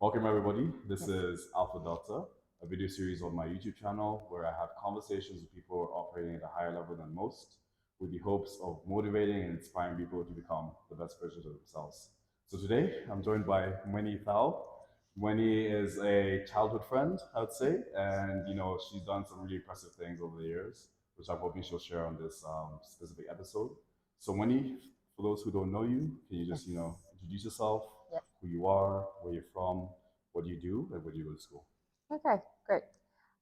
Welcome everybody. This is Alpha Delta, a video series on my YouTube channel where I have conversations with people operating at a higher level than most, with the hopes of motivating and inspiring people to become the best versions of themselves. So today I'm joined by Mueni Ithau. Mueni is a childhood friend, I would say, and she's done some really impressive things over the years, which I'm hoping she'll share on this specific episode. So Mueni, for those who don't know you, can you just introduce yourself, Yep. who you are, where you're from, what do you do, and where do you go to school? Okay, great.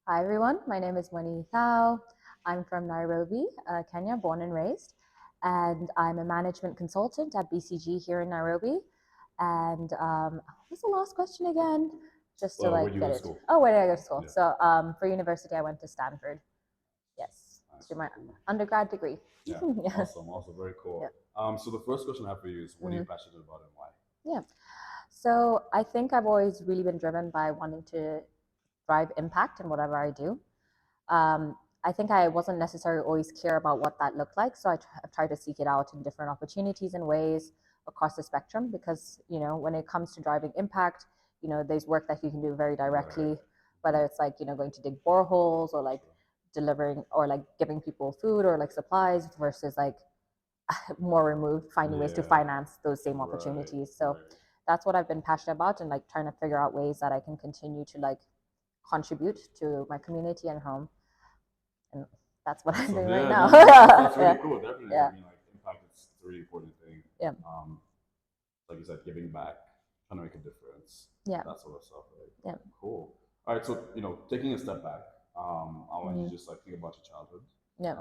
Hi, everyone. My name is Mueni Ithau. I'm from Nairobi, Kenya, born and raised. And I'm a management consultant at BCG here in Nairobi. And what's the last question again? Just to Where do you get go to it. school? Oh, where did I go to school? Yeah. So for university, I went to Stanford. Yes, Nice. to my undergrad degree. Yeah, Yes. awesome, very cool. Yeah. So the first question I have for you is, what are you passionate about and why? Yeah. So I think I've always really been driven by wanting to drive impact in whatever I do. I think I wasn't necessarily always clear about what that looked like. So I've tried to seek it out in different opportunities and ways across the spectrum because, when it comes to driving impact, there's work that you can do very directly, Right. whether it's like, going to dig boreholes or like delivering or like giving people food or like supplies versus like more removed, finding ways to Yeah. finance those same Right, opportunities. So right. that's what I've been passionate about and like trying to figure out ways that I can continue to like contribute to my community and home. And that's what I'm So doing yeah, right no, now. that's really Yeah. cool. Definitely. Yeah. I mean, like impact is a really important thing. Yeah. Like you said, giving back, trying to make a difference. Yeah. That sort of stuff. Right? Yeah. Cool. All right. So taking a step back, I want you to just like think about your childhood. Yeah.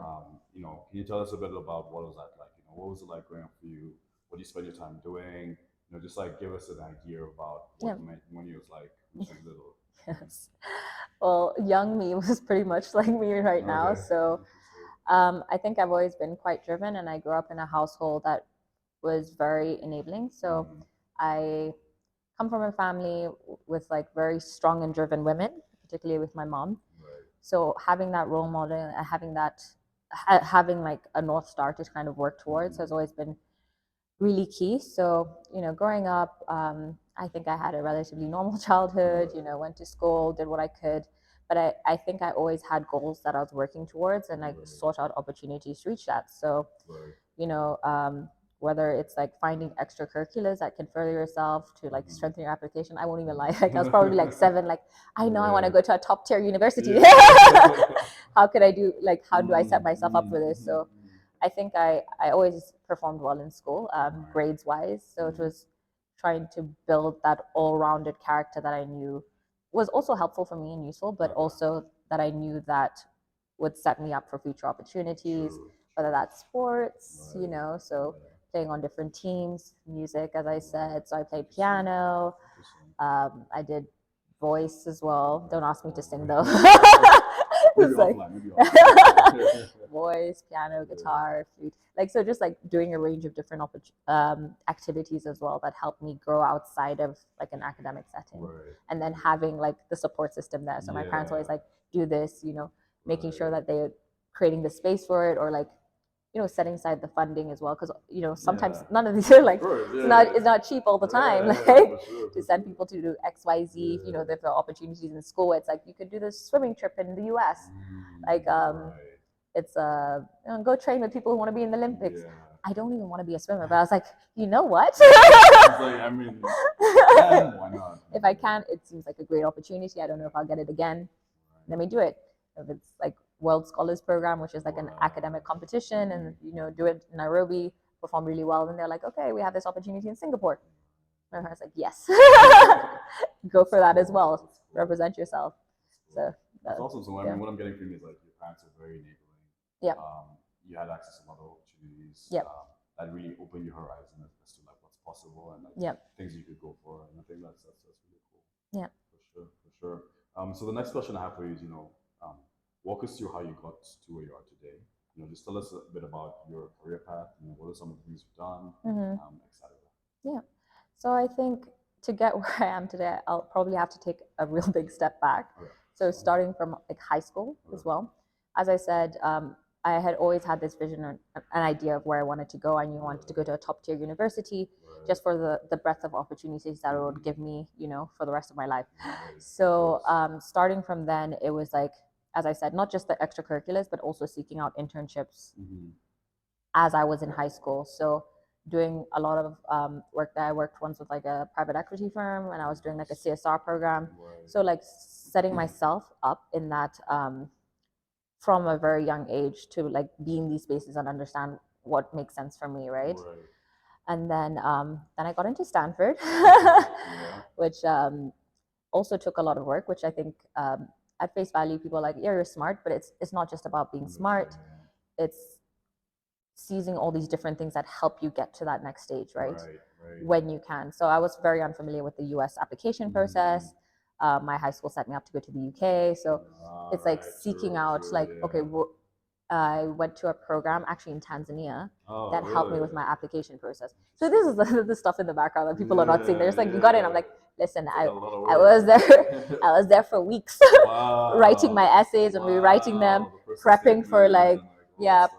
Can you tell us a bit about what was that like? What was it like growing up for you? What do you spend your time doing? Just like give us an idea about what when you was like when you was little. Yes. Well, young me was pretty much like me right now. Okay. So I think I've always been quite driven, and I grew up in a household that was very enabling. So I come from a family with like very strong and driven women, particularly with my mom. Right. So having that role model and having like a North Star to kind of work towards has always been really key. So, growing up, I think I had a relatively normal childhood, went to school, did what I could. But I think I always had goals that I was working towards and I sought out opportunities to reach that. So, whether it's like finding extracurriculars that can further yourself to like strengthen your application. I won't even lie. Like I was probably like 7, like, I know I want to go to a top tier university. How could I do, like, how do I set myself up for this? So I think I always performed well in school, grades wise. So it was trying to build that all-rounded character that I knew was also helpful for me and useful, but also that I knew that would set me up for future opportunities, whether that's sports, so playing on different teams, music, as I said. So I played piano. I did voice as well. Don't ask me to sing though. Maybe offline. Voice, piano, guitar, flute. Like, so just like doing a range of different activities as well that helped me grow outside of like an academic setting. Right. And then having like the support system there. So my parents always like, do this, making sure that they're creating the space for it or like, setting aside the funding as well, because sometimes none of these are like it's not cheap all the time. To send people to do XYZ. There are opportunities in school. It's like you could do this swimming trip in the US. Like it's go train with people who want to be in the Olympics. I don't even want to be a swimmer, but I was like, you know what? I mean, why not? If I can, it seems like a great opportunity. I don't know if I'll get it again. Let me do it. If it's like World Scholars Program, which is like an academic competition, and do it in Nairobi, perform really well, and they're like, okay, we have this opportunity in Singapore. And I was like, yes, go for that as well. Represent yourself. So that's awesome. So I mean, what I'm getting from you is like your parents are very enabling. Yeah. You had access to a lot of opportunities. Yep. That really opened your horizon as to like what's possible and like things you could go for. And I think that's really cool. Yeah. For sure. So the next question I have for you is, walk us through how you got to where you are today. Just tell us a bit about your career path. What are some of the things you've done, etc. Yeah. So I think to get where I am today, I'll probably have to take a real big step back. So starting from like high school as well. As I said, I had always had this vision or an idea of where I wanted to go. I knew I wanted to go to a top tier university just for the breadth of opportunities that it would give me, for the rest of my life. So starting from then, it was like, as I said, not just the extracurriculars, but also seeking out internships as I was in high school. So doing a lot of work there. I worked once with like a private equity firm, and I was doing like a CSR program. So like setting myself up in that from a very young age to like be in these spaces and understand what makes sense for me, right? And then I got into Stanford, which also took a lot of work, which I think at face value people are like, yeah, you're smart, but it's not just about being smart. It's seizing all these different things that help you get to that next stage, right? When you can. So I was very unfamiliar with the US application process. My high school set me up to go to the UK. So it's like seeking out like, okay, I went to a program actually in Tanzania that helped me with my application process. So this is the stuff in the background that people are not seeing. There's like, you got in, I'm like, listen, I was there, I was there for weeks writing my essays and rewriting them, prepping for like,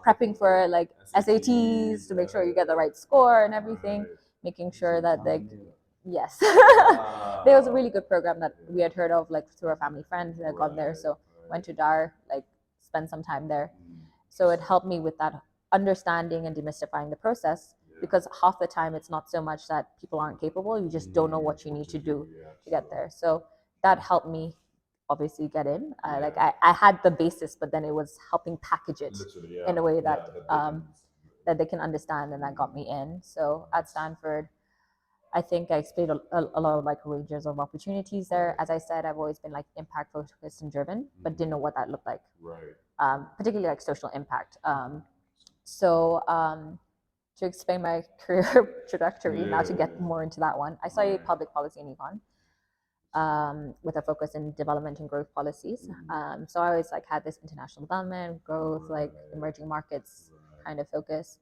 prepping for like SATs to make sure you get the right score and everything, making sure that yes. There was a really good program that we had heard of like through a family friend that got there. So went to Dar, like spent some time there. So it helped me with that understanding and demystifying the process, because half the time it's not so much that people aren't capable, you just don't know what you need to do to get there. So that helped me obviously get in. I had the basis, but then it was helping package it in a way that that they can understand, and that got me in. So at Stanford, I think I explored a lot of like ranges of opportunities there. As I said, I've always been like impact focused and driven, but didn't know what that looked like. Particularly like social impact. So to explain my career trajectory, now to get more into that one, I studied public policy and econ with a focus in development and growth policies. So I always like had this international development, growth, like emerging markets kind of focus.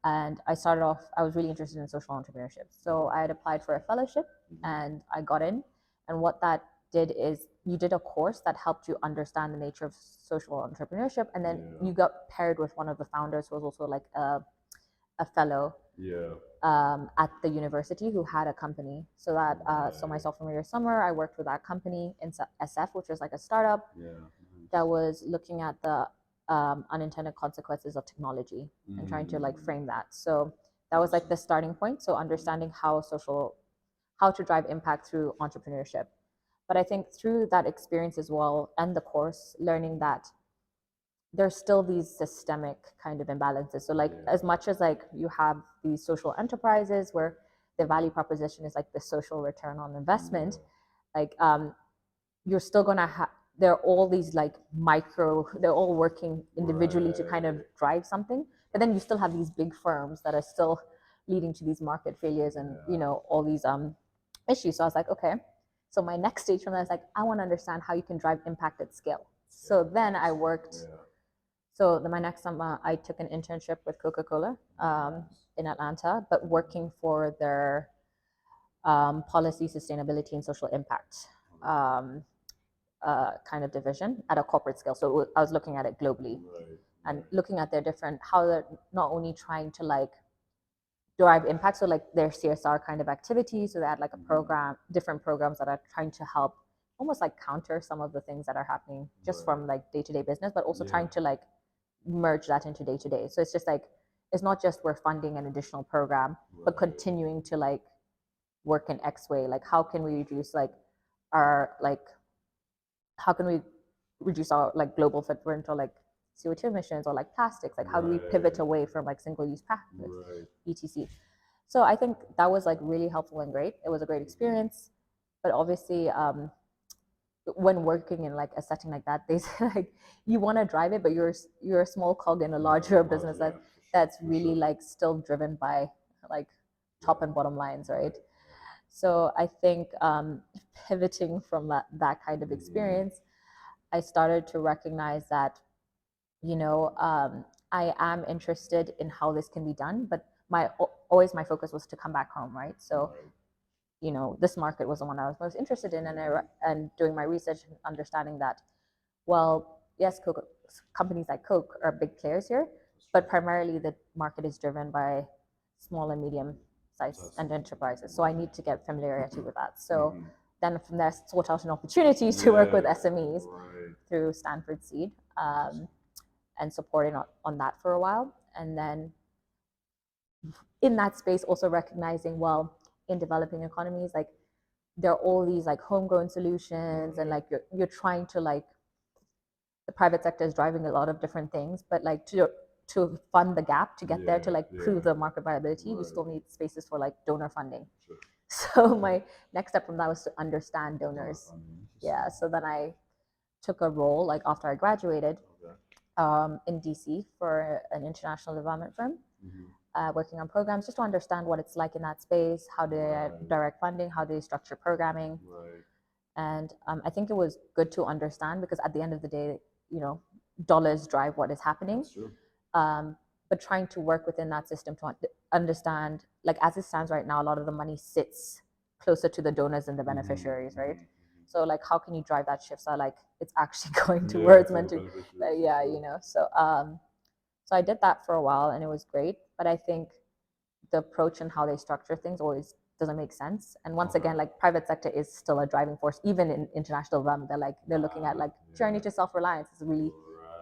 And I started off, I was really interested in social entrepreneurship. So I had applied for a fellowship and I got in. And what that did is you did a course that helped you understand the nature of social entrepreneurship. And then you got paired with one of the founders who was also like a fellow at the university who had a company. So that, so my sophomore year summer, I worked with that company in SF, which was like a startup that was looking at the unintended consequences of technology and trying to like frame that. So that was like the starting point. So understanding how to drive impact through entrepreneurship. But I think through that experience as well, and the course, learning that there's still these systemic kind of imbalances. So like as much as like you have these social enterprises where the value proposition is like the social return on investment, like you're still gonna have, there are all these like they're all working individually to kind of drive something, but then you still have these big firms that are still leading to these market failures and all these issues. So I was like, okay, so my next stage from that is like, I want to understand how you can drive impact at scale. So then I worked. So then my next summer, I took an internship with Coca-Cola in Atlanta, but working for their policy, sustainability, and social impact kind of division at a corporate scale. So I was looking at it globally and looking at their different, how they're not only trying to like derive impact, so like their CSR kind of activities. So they had like a program, different programs that are trying to help almost like counter some of the things that are happening just from like day-to-day business, but also trying to like merge that into day-to-day. So it's just like, it's not just we're funding an additional program, but continuing to like work in X way. Like how can we reduce like our like, how can we reduce our like global footprint or like CO2 emissions or like plastics? Like how do we pivot away from like single-use plastics, etc. So I think that was like really helpful and great. It was a great experience, but obviously when working in like a setting like that, they say like you want to drive it, but you're a small cog in a larger business that's really like still driven by like top and bottom lines, right? So I think pivoting from that kind of experience, I started to recognize that, I am interested in how this can be done, but always my focus was to come back home, right? So, this market was the one I was most interested in, and doing my research and understanding that, well, yes, companies like Coke are big players here, but primarily the market is driven by small and medium sized and enterprises. So I need to get familiarity with that. So then from there, sort out an opportunity to work with SMEs through Stanford Seed, and supporting on that for a while. And then in that space, also recognizing, well, in developing economies, like there are all these like homegrown solutions, and like you're trying to like, the private sector is driving a lot of different things, but like to fund the gap to get there, to like prove the market viability, you still need spaces for like donor funding. So my next step from that was to understand donors. Yeah. So then I took a role like after I graduated in DC for an international development firm, working on programs just to understand what it's like in that space, how they direct funding, how they structure programming. And I think it was good to understand, because at the end of the day, you know, dollars drive what is happening. But trying to work within that system to understand, like as it stands right now, a lot of the money sits closer to the donors and the beneficiaries, right? So like, how can you drive that shift so like it's actually going towards meant to, you know? So so I did that for a while, and it was great. But I think the approach and how they structure things always doesn't make sense. And once again, like private sector is still a driving force, even in international development. They're looking at like journey to self-reliance is really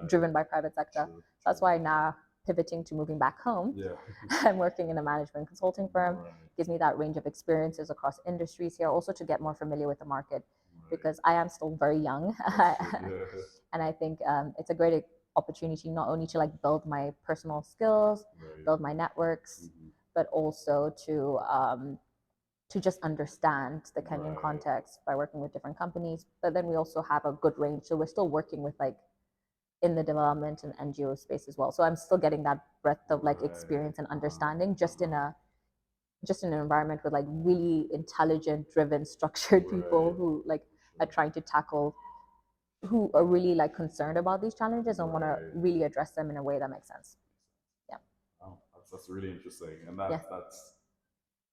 driven by private sector. So that's why now pivoting to moving back home, I'm working in a management consulting firm. Gives me that range of experiences across industries here, also to get more familiar with the market, because I am still very young. And I think it's a great opportunity not only to like build my personal skills, build my networks, but also to just understand the Kenyan context by working with different companies. But then we also have a good range, so we're still working with like in the development and NGO space as well. So I'm still getting that breadth of like experience and understanding, just in an environment with like really intelligent, driven, structured people who like are trying to tackle, who are really like concerned about these challenges and want to really address them in a way that makes sense. Yeah. Oh, that's really interesting, and that's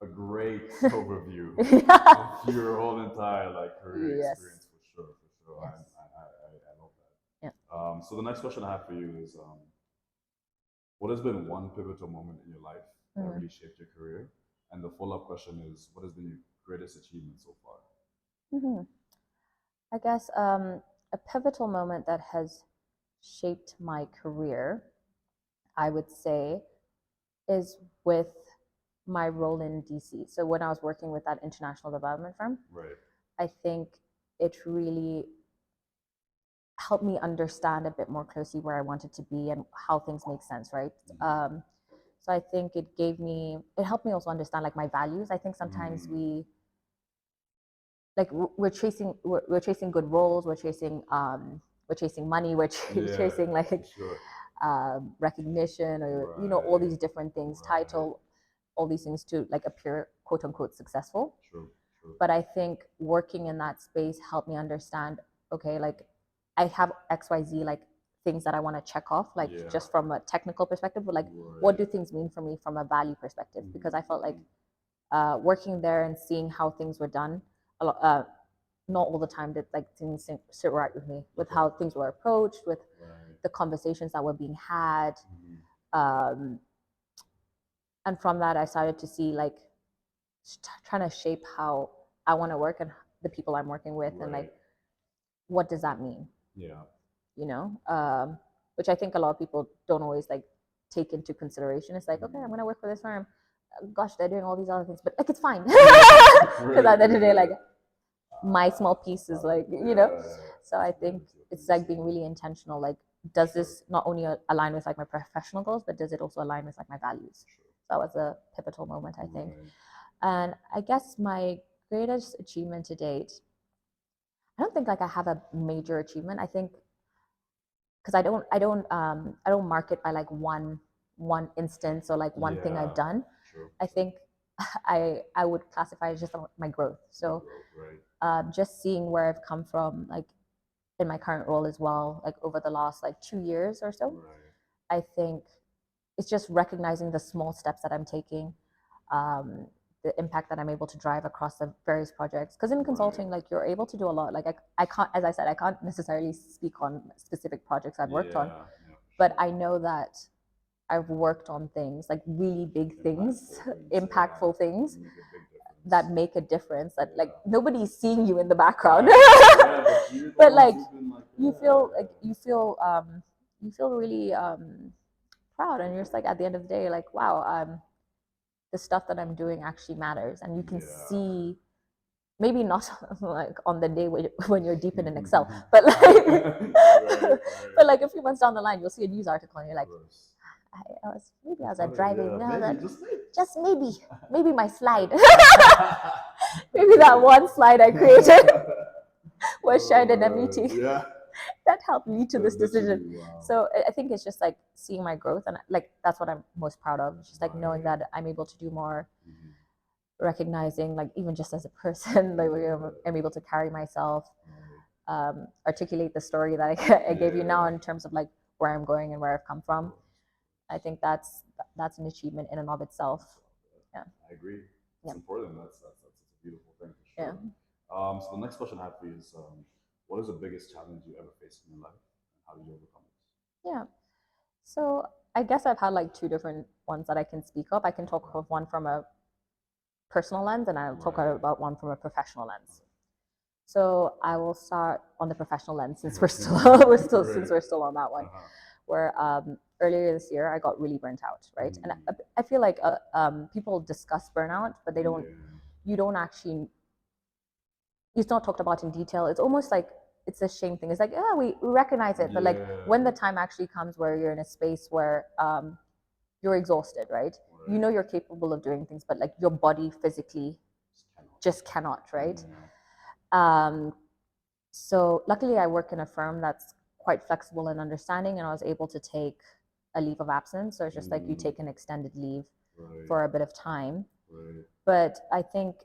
a great overview of your whole entire like career experience, for sure. I love that. Yeah. So the next question I have for you is, what has been one pivotal moment in your life that really shaped your career? And the follow-up question is, what has been your greatest achievement so far? I guess a pivotal moment that has shaped my career, I would say, is with my role in DC. So when I was working with that international development firm, I think it really helped me understand a bit more closely where I wanted to be and how things make sense, right? So I think it helped me also understand like my values. I think sometimes we're chasing good roles, we're chasing money, we're chasing like recognition, or you know, all these different things, title, all these things to like appear quote unquote successful. But I think working in that space helped me understand, okay, like I have XYZ like things that I want to check off, like just from a technical perspective, but like what do things mean for me from a value perspective? Because I felt like working there and seeing how things were done, not all the time did like things sit right with me, with how things were approached, with the conversations that were being had. And from that, I started to see like trying to shape how I want to work and the people I'm working with, and like, what does that mean? You know, which I think a lot of people don't always like take into consideration. It's like, okay, I'm going to work for this firm. Gosh, they're doing all these other things, but like, it's fine. Because at the end of the day, like, my small piece is like, you know. So I think it's like being really intentional. Like, does this not only align with like my professional goals, but does it also align with like my values? So that was a pivotal moment, I think. And I guess my greatest achievement to date, I don't think like I have a major achievement. I think because I don't mark it by like one instance or like one thing I've done. I think I would classify it as just my growth. So just seeing where I've come from, like in my current role as well, like over the last like 2 years or so, I think it's just recognizing the small steps that I'm taking, the impact that I'm able to drive across the various projects. Because in consulting, like you're able to do a lot. Like I can't, as I said, I can't necessarily speak on specific projects I've worked on, but I know that I've worked on things like really big things, impactful things that make a difference. That like nobody's seeing you in the background, but like you feel like you feel really proud, and you're just like at the end of the day, like wow, the stuff that I'm doing actually matters, and you can see. Maybe not like on the day when you're deep in an Excel, but like, but like a few months down the line, you'll see a news article and you're like, I was driving, just maybe my slide, maybe that one slide I created was shared in a meeting that helped lead to this decision. So I think it's just like seeing my growth, and like that's what I'm most proud of. It's just like knowing that I'm able to do more. Recognizing like even just as a person, like I'm able to carry myself, articulate the story that I gave you now in terms of like where I'm going and where I've come from. I think that's an achievement in and of itself. Yeah, I agree. It's important. That's a beautiful thing for sure. Yeah. So the next question I have for you is, what is the biggest challenge you ever faced in your life, and how did you overcome it? Yeah. So I guess I've had like two different ones that I can speak of. I can talk of one from a personal lens, and I'll talk about one from a professional lens. So I will start on the professional lens, since we're still on that one. Where earlier this year I got really burnt out, right? And I feel like people discuss burnout, but you don't actually. It's not talked about in detail. It's almost like it's a shame thing. It's like we recognize it, but like when the time actually comes where you're in a space where you're exhausted, right? You know you're capable of doing things, but like your body physically just cannot, right? So luckily I work in a firm that's quite flexible and understanding, and I was able to take a leave of absence. So it's just like you take an extended leave for a bit of time. But I think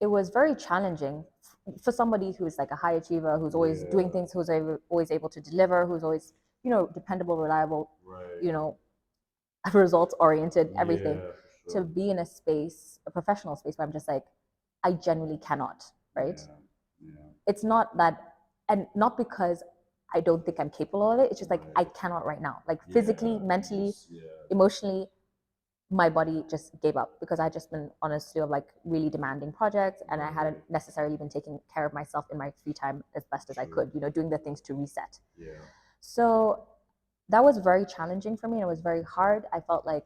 it was very challenging for somebody who's like a high achiever, who's always doing things, who's always able to deliver, who's always, dependable, reliable, results oriented, everything, to be in a professional space where I'm just like, I genuinely cannot, right? It's not that, and not because I don't think I'm capable of it. It's just like I cannot right now, like physically, mentally, emotionally, my body just gave up, because I just been on a slew of like really demanding projects, and I hadn't necessarily been taking care of myself in my free time as best as I could, doing the things to reset. So that was very challenging for me, and it was very hard. I felt like,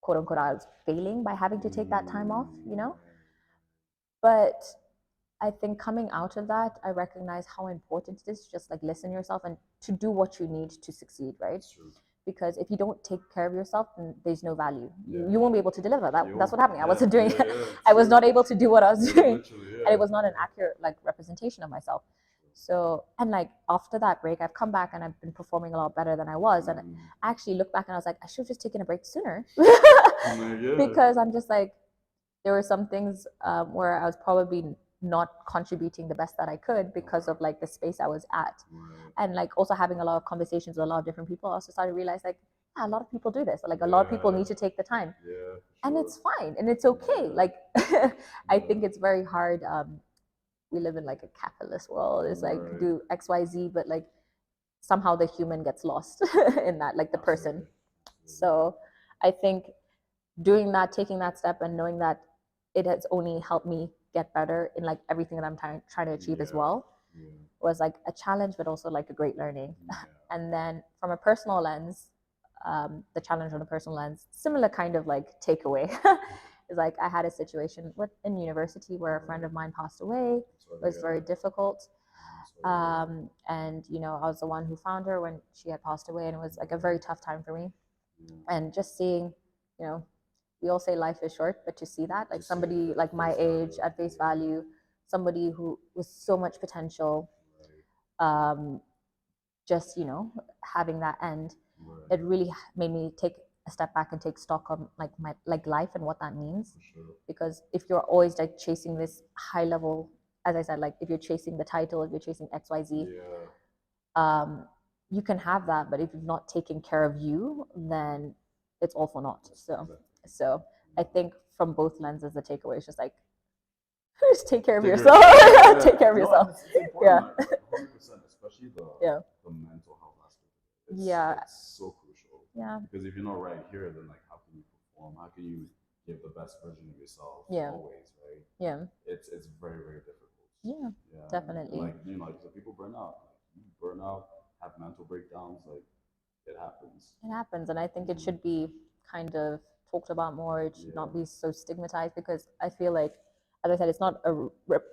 quote unquote, I was failing by having to take that time off, But I think coming out of that, I recognize how important it is to just like listen to yourself and to do what you need to succeed, right? Because if you don't take care of yourself, then there's no value. You won't be able to deliver. That's what happened. I wasn't doing it. I was not able to do what I was doing, and it was not an accurate like representation of myself. So, and like after that break, I've come back and I've been performing a lot better than I was. And I actually look back and I was like, I should have just taken a break sooner, because I'm just like, there were some things where I was probably not contributing the best that I could because of like the space I was at. And like also having a lot of conversations with a lot of different people, I also started to realize like, yeah, a lot of people do this. Like a lot of people need to take the time, and it's fine and it's okay. Like I think it's very hard. We live in like a capitalist world. It's like do XYZ, but like somehow the human gets lost in that, like the person. So I think doing that, taking that step, and knowing that it has only helped me get better in like everything that I'm trying to achieve as well, was like a challenge, but also like a great learning. And then from a personal lens, the challenge on a personal lens, similar kind of like takeaway. Is like I had a situation in university where a friend of mine passed away. It was very difficult. And I was the one who found her when she had passed away, and it was like a very tough time for me. And just seeing, we all say life is short, but to see that, like somebody like my age at face value, somebody who was so much potential, just having that end, it really made me take a step back and take stock of like my life and what that means. Because if you're always like chasing this high level, as I said, like if you're chasing the title, if you're chasing XYZ, you can have that, but if you've not taken care of you, then it's all for naught. So I think from both lenses, the takeaway is just like, just take care of Take care yourself. yeah. Take care of No, yourself. it's important, like 100%, especially Yeah. the mental health aspect. It's so crucial. Yeah. Because if you're not right here, then like how can you perform? How can you give the best version of yourself always, right? Yeah. It's very, very difficult. Yeah. Definitely. And, like, you know, like so people burn out. Like, you burn out, have mental breakdowns, like it happens. It happens, and I think it should be kind of talked about more. It should not be so stigmatized, because I feel like, as I said, it's not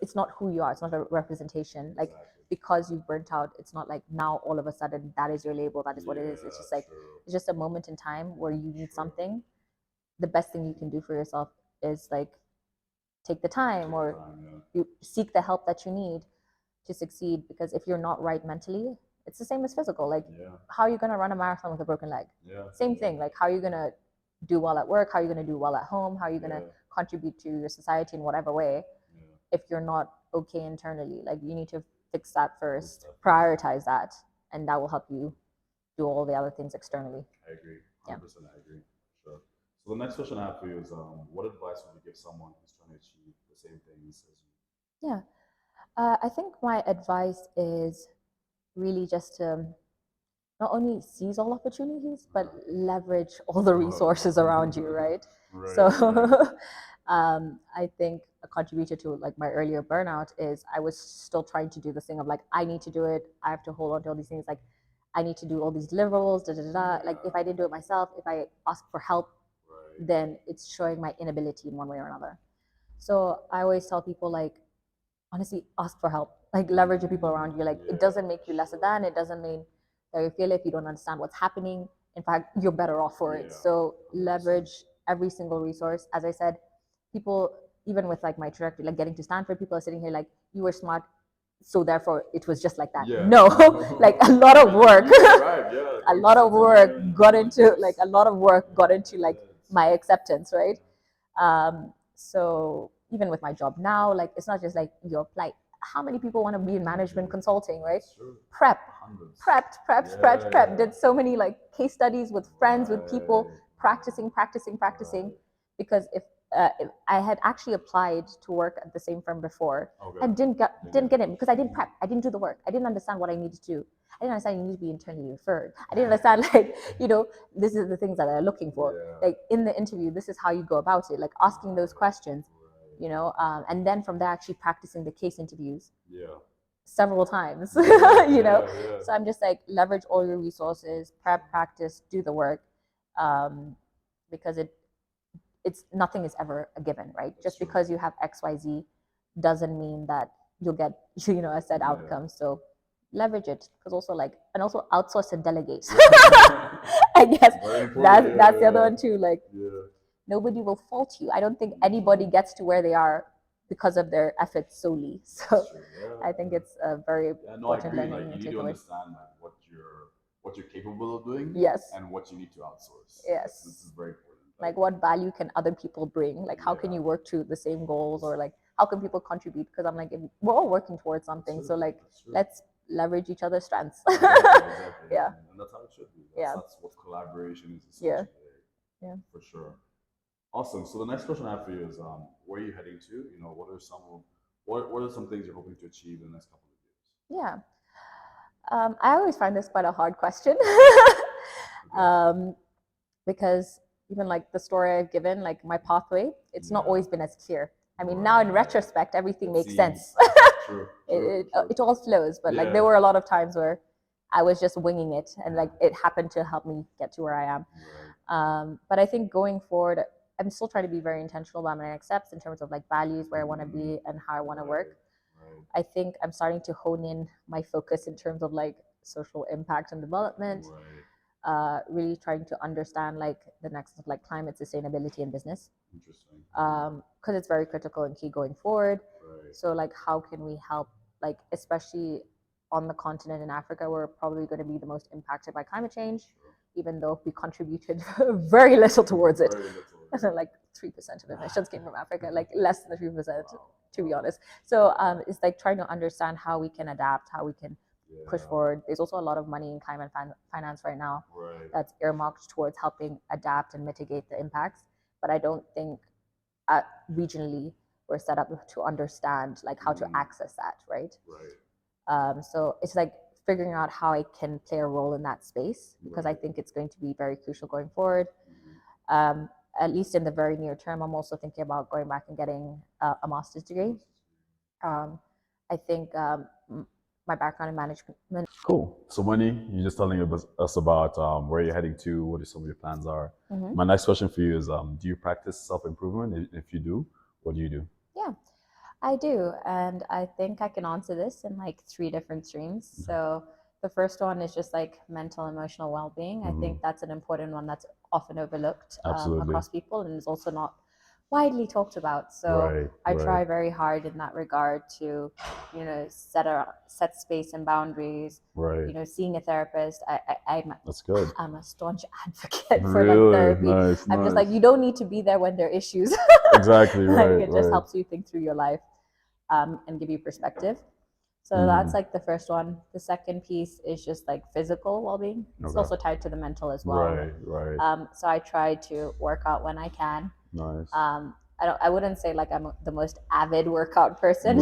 it's not who you are. It's not a representation. Like, because you burnt out, it's not like now all of a sudden that is your label. That is what it is. It's just like it's just a moment in time where you need something. The best thing you can do for yourself is like take the time, or you seek the help that you need to succeed. Because if you're not right mentally, it's the same as physical. Like, how are you going to run a marathon with a broken leg? Same thing. Like, how are you going to do well at work? How are you going to do well at home? How are you going to contribute to your society in whatever way if you're not okay internally? Like, you need to fix that first, prioritize that, and that will help you do all the other things externally. I agree. 100%. I agree. Sure. So the next question I have for you is, what advice would you give someone who's trying to achieve the same things as you? Yeah. I think my advice is really just to not only seize all opportunities, but leverage all the resources around you, right? So I think a contributor to like my earlier burnout is I was still trying to do this thing of like, I need to do it. I have to hold on to all these things. Like, I need to do all these deliverables, Like, if I didn't do it myself, if I ask for help, then it's showing my inability in one way or another. So I always tell people, like, honestly, ask for help. Like, leverage the people around you. Like, it doesn't make you lesser than. It doesn't mean that you feel if you don't understand what's happening. In fact, you're better off for it. So leverage every single resource. As I said, people, even with like my trajectory, like getting to Stanford, people are sitting here like, you were smart, so therefore it was just like that. No, like a lot of work, a lot of work got into like my acceptance, right? So even with my job now, like, it's not just like you apply. How many people want to be in management consulting, right? Prepped. Did so many like case studies with friends, with people, practicing. Because if I had actually applied to work at the same firm before and didn't get in because I didn't prep. I didn't do the work. I didn't understand what I needed to do. I didn't understand you need to be internally referred. I didn't understand, like, this is the things that they're looking for. Like, in the interview, this is how you go about it, like asking those questions, and then from there actually practicing the case interviews several times, So I'm just like, leverage all your resources, prep, practice, do the work, because it's nothing is ever a given, right? Just because you have XYZ doesn't mean that you'll get a set outcome. So leverage it, because also also outsource and delegate. I guess that's the other one too. Like, nobody will fault you. I don't think anybody gets to where they are because of their efforts solely. So I think it's a very important learning. Like, you need to understand like what you're capable of doing. And what you need to outsource. This is very important. Like, what value can other people bring? Like, how can you work to the same goals, or like, how can people contribute? Because I'm like, we're all working towards something. So like, let's leverage each other's strengths. And that's how it should be. That's what collaboration is essentially. For sure. Awesome. So the next question I have for you is, where are you heading to? What are some things you're hoping to achieve in the next couple of years? I always find this quite a hard question. Because even like the story I've given, like my pathway, it's not always been as clear. I mean, now in retrospect, everything makes sense. It all flows, but like there were a lot of times where I was just winging it, and like it happened to help me get to where I am. But I think going forward, I'm still trying to be very intentional about my next steps in terms of like values, where I want to be and how I want to work. I think I'm starting to hone in my focus in terms of like social impact and development. Really trying to understand like the nexus of like climate sustainability and business. Interesting. Because it's very critical and key going forward. So like, how can we help, like, especially on the continent in Africa, we're probably going to be the most impacted by climate change, even though we contributed very little towards it. Like 3% of emissions came from Africa, like less than 3%, to be honest. So it's like trying to understand how we can adapt, how we can push forward. There's also a lot of money in climate finance right now that's earmarked towards helping adapt and mitigate the impacts. but I don't think regionally we're set up to understand like how to access that, right? So it's like figuring out how I can play a role in that space, because I think it's going to be very crucial going forward. At least in the very near term, I'm also thinking about going back and getting a master's degree. I think my background in management. Cool. So, Mueni, you're just telling us about where you're heading to, what some of your plans are. My next question for you is, do you practice self-improvement? If you do, what do you do? Yeah, I do. And I think I can answer this in like 3 different streams. So the first one is just like mental, emotional well-being. I think that's an important one that's often overlooked across people, and is also not widely talked about. So I try very hard in that regard to, set space and boundaries. Seeing a therapist. That's good. I'm a staunch advocate for like therapy. I'm just like, you don't need to be there when there are issues. Exactly. It just helps you think through your life and give you perspective. So that's like the first one. The second piece is just like physical well-being. It's also tied to the mental as well. So I try to work out when I can. Nice. I wouldn't say like I'm the most avid workout person,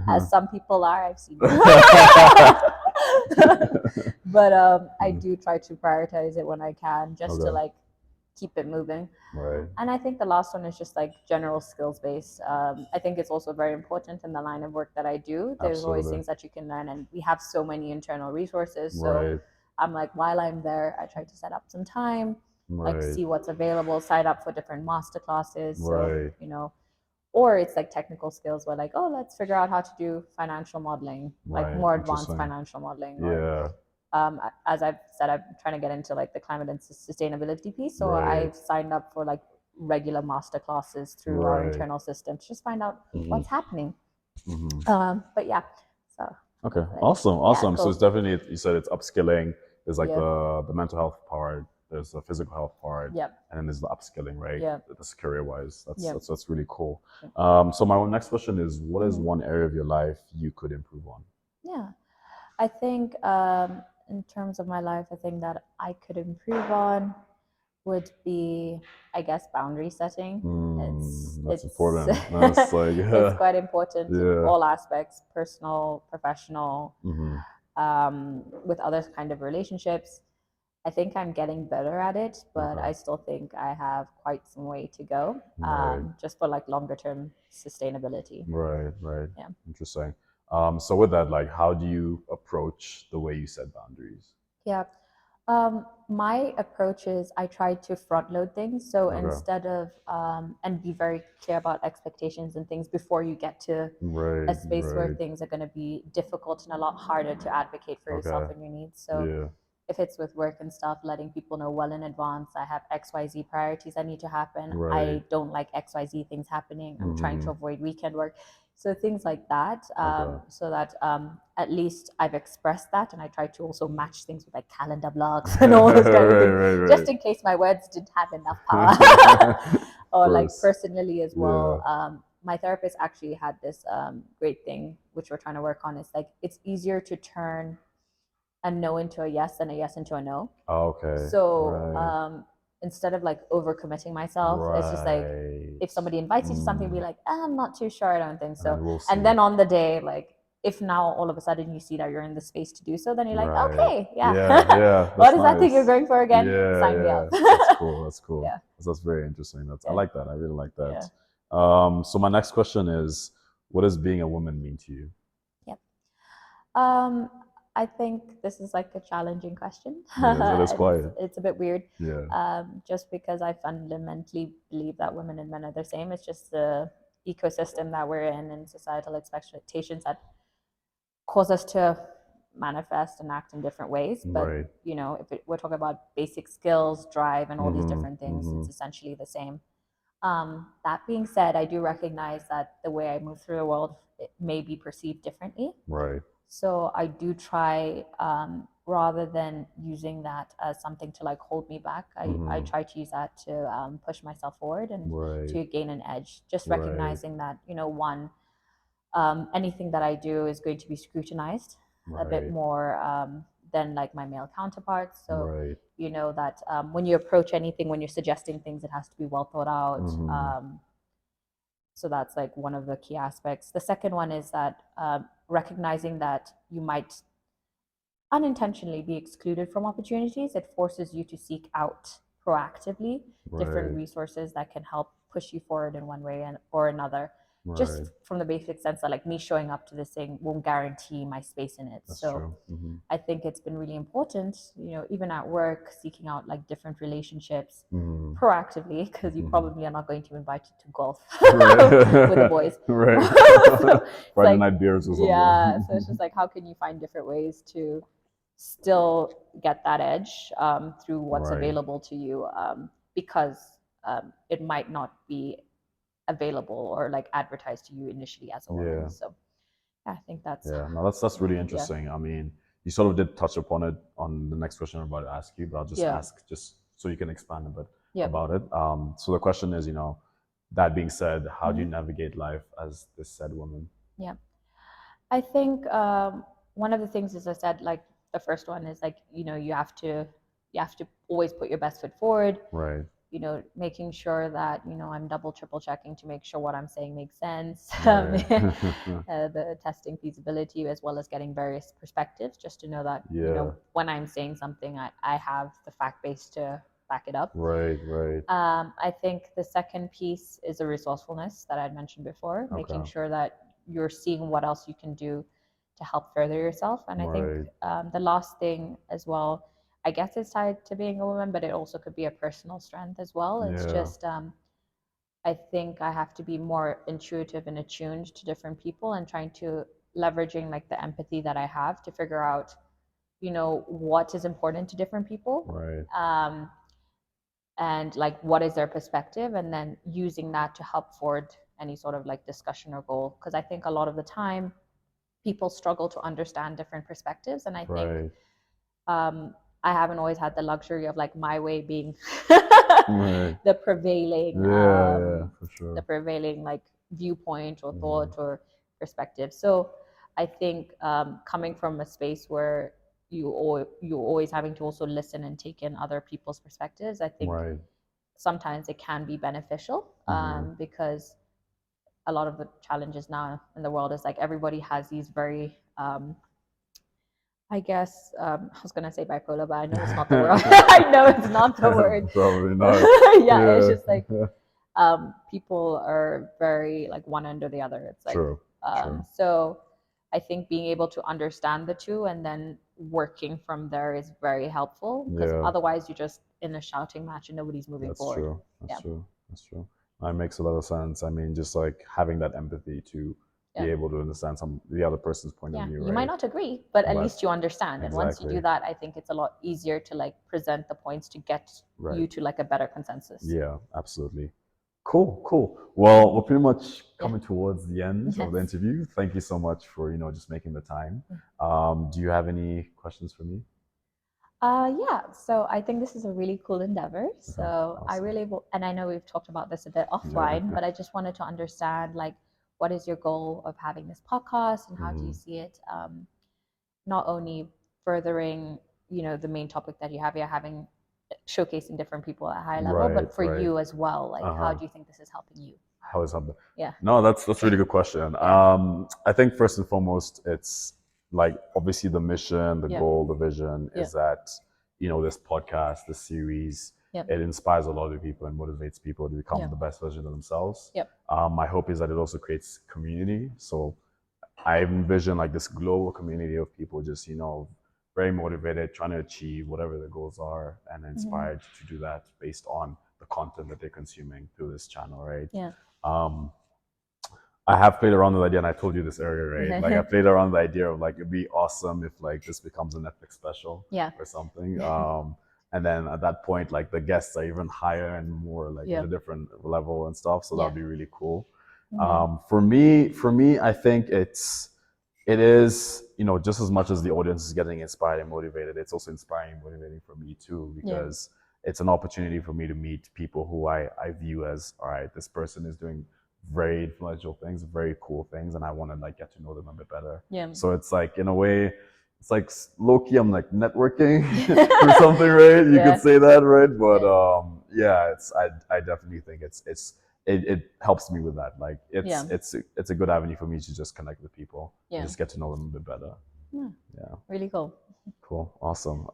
as some people are. I've seen. But I do try to prioritize it when I can, just to like keep it moving. And I think the last one is just like general skills based. I think it's also very important in the line of work that I do. There's always things that you can learn, and we have so many internal resources. So I'm like, while I'm there, I try to set up some time, like see what's available, sign up for different master classes. So, or it's like technical skills where like, oh, let's figure out how to do financial modeling, like more advanced financial modeling. As I've said, I'm trying to get into like the climate and sustainability piece. So I've signed up for like regular master classes through our internal system to just find out what's happening. But yeah, so. Okay, awesome. Cool. So it's definitely, you said it's upskilling. There's like the mental health part. There's the physical health part, and then there's the upskilling, right? That's career-wise. That's really cool. So my next question is, what is one area of your life you could improve on? Yeah, I think in terms of my life, I think that I could improve on would be, I guess, boundary setting. That's important. That's like, it's quite important in all aspects, personal, professional, with other kind of relationships. I think I'm getting better at it, but I still think I have quite some way to go, just for like longer term sustainability. Right. Yeah. Interesting. So with that, like, how do you approach the way you set boundaries? Yeah. My approach is I try to front load things. So instead of, and be very clear about expectations and things before you get to a space where things are going to be difficult and a lot harder to advocate for yourself and your needs. So if it's with work and stuff, letting people know well in advance, I have XYZ priorities that need to happen. I don't like XYZ things happening. I'm trying to avoid weekend work. So things like that, so that at least I've expressed that, and I try to also match things with like calendar blocks and all this kind of thing, just in case my words didn't have enough power. Or like personally as well. My therapist actually had this great thing, which we're trying to work on. It's like, it's easier to turn a no into a yes than a yes into a no. So instead of like overcommitting myself, it's just like, if somebody invites you to something, be like, I'm not too sure, I don't think so. And then on the day, like, if now all of a sudden you see that you're in the space to do so, then you're like, okay, what is that thing you're going for again? Sign me up. That's cool. Yeah. That's very interesting. I like that. I really like that. So my next question is, what does being a woman mean to you? I think this is like a challenging question. It's a bit weird. Just because I fundamentally believe that women and men are the same. It's just the ecosystem that we're in and societal expectations that cause us to manifest and act in different ways. But if we're talking about basic skills, drive, and all these different things, it's essentially the same. That being said, I do recognize that the way I move through the world, it may be perceived differently. So I do try, rather than using that as something to like hold me back, I try to use that to push myself forward and to gain an edge. Just recognizing that, anything that I do is going to be scrutinized a bit more than like my male counterparts. So Right. you know that when you approach anything, when you're suggesting things, it has to be well thought out. So that's like one of the key aspects. The second one is that recognizing that you might unintentionally be excluded from opportunities. It forces you to seek out proactively different Right. resources that can help push you forward in one way or another. Right. Just from the basic sense that like me showing up to this thing won't guarantee my space in it. That's So true. I think it's been really important, you know, even at work, seeking out like different relationships proactively, because you probably are not going to be invited to golf with the boys. Right. So Friday like, night beers or something. yeah, so it's just like, how can you find different ways to still get that edge through what's Right. available to you, because it might not be available or like advertised to you initially as a woman. Yeah. So I think that's No, that's really interesting. I mean, you sort of did touch upon it on the next question I'm about to ask you, but I'll just ask just so you can expand a bit about it. So the question is, you know, that being said, how do you navigate life as this said woman? Yeah, I think one of the things, as I said, like the first one is like, you know, you have to always put your best foot forward. Right. You know, making sure that, you know, I'm double, triple checking to make sure what I'm saying makes sense. Right. The testing feasibility, as well as getting various perspectives, just to know that, Yeah. you know, when I'm saying something, I have the fact base to back it up. Right. Right. I think the second piece is the resourcefulness that I'd mentioned before, making sure that you're seeing what else you can do to help further yourself. And I think the last thing as well, I guess it's tied to being a woman, but it also could be a personal strength as well. It's just, I think I have to be more intuitive and attuned to different people, and trying to leveraging like the empathy that I have to figure out, you know, what is important to different people. Right. And like what is their perspective, and then using that to help forward any sort of like discussion or goal. Because I think a lot of the time people struggle to understand different perspectives, and I think I haven't always had the luxury of like my way being the prevailing for sure. the prevailing like viewpoint or thought or perspective. So I think coming from a space where you're always having to also listen and take in other people's perspectives, I think sometimes it can be beneficial, because a lot of the challenges now in the world is like everybody has these very I guess I was gonna say bipolar, but I know it's not the word. I know it's not the word. Probably not. It's just like people are very like one under the other. It's like True. so I think being able to understand the two and then working from there is very helpful, because otherwise you're just in a shouting match and nobody's moving forward. That's true. That makes a lot of sense. I mean, just like having that empathy to be able to understand the other person's point of view. You might not agree, but at least you understand. And once you do that, I think it's a lot easier to like present the points to get you to like a better consensus. Yeah, absolutely. Cool. Well, we're pretty much coming towards the end of the interview. Thank you so much for, you know, just making the time. Do you have any questions for me? So I think this is a really cool endeavor. So I really, and I know we've talked about this a bit offline, but I just wanted to understand like, what is your goal of having this podcast, and how do you see it not only furthering, you know, the main topic that you have here, having showcasing different people at a high level, but for you as well, like how do you think this is helping you? How is helping? No, that's a really good question. I think first and foremost, it's like obviously the mission, the goal, the vision is that, you know, this podcast, this series, it inspires a lot of people and motivates people to become the best version of themselves. My hope is that it also creates community. So I envision like this global community of people just, you know, very motivated, trying to achieve whatever their goals are, and inspired to do that based on the content that they're consuming through this channel, right? I have played around with the idea, and I told you this earlier, right? Like I played around with the idea of like, it'd be awesome if like this becomes a Netflix special or something. And then at that point, like the guests are even higher and more like at a different level and stuff. So that'd be really cool. For me, I think it is, you know, just as much as the audience is getting inspired and motivated, it's also inspiring and motivating for me too, because it's an opportunity for me to meet people who I view as, all right, this person is doing very influential things, very cool things, and I want to like get to know them a bit better. So it's like, in a way, it's like low key. I'm like networking or something, right? You Yeah. could say that, right? But yeah, I definitely think it helps me with that. Like it's a good avenue for me to just connect with people, and just get to know them a bit better. Yeah. Really cool. Cool. Awesome.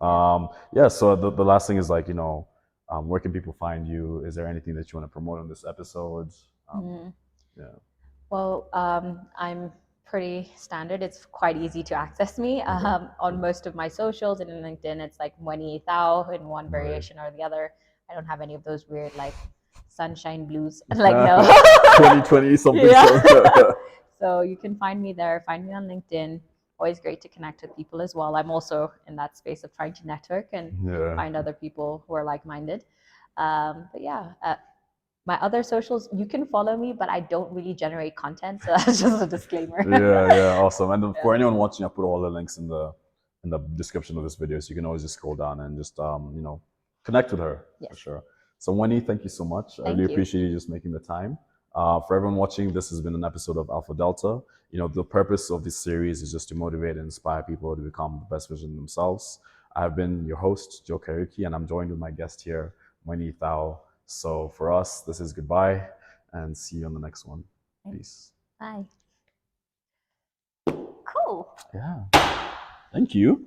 Yeah. So the last thing is like, you know, where can people find you? Is there anything that you want to promote on this episode? Yeah. Well, I'm pretty standard. It's quite easy to access me on most of my socials, and in LinkedIn, it's like Mueni Ithau in one variation or the other. I don't have any of those weird like sunshine blues. Like no. 2020 something. Yeah. So you can find me there. Find me on LinkedIn. Always great to connect with people as well. I'm also in that space of trying to network and find other people who are like-minded. But yeah. My other socials, you can follow me, but I don't really generate content, so that's just a disclaimer. Yeah, awesome. And for anyone watching, I put all the links in the description of this video, so you can always just scroll down and just you know, connect with her for sure. So Mueni, thank you so much. I really appreciate you just making the time. For everyone watching, this has been an episode of Alpha Delta. You know, the purpose of this series is just to motivate and inspire people to become the best version of themselves. I've been your host, Joe Kariuki, and I'm joined with my guest here, Mueni Ithau. So for us, this is goodbye, and see you on the next one. Peace. Bye. Cool. Yeah. Thank you.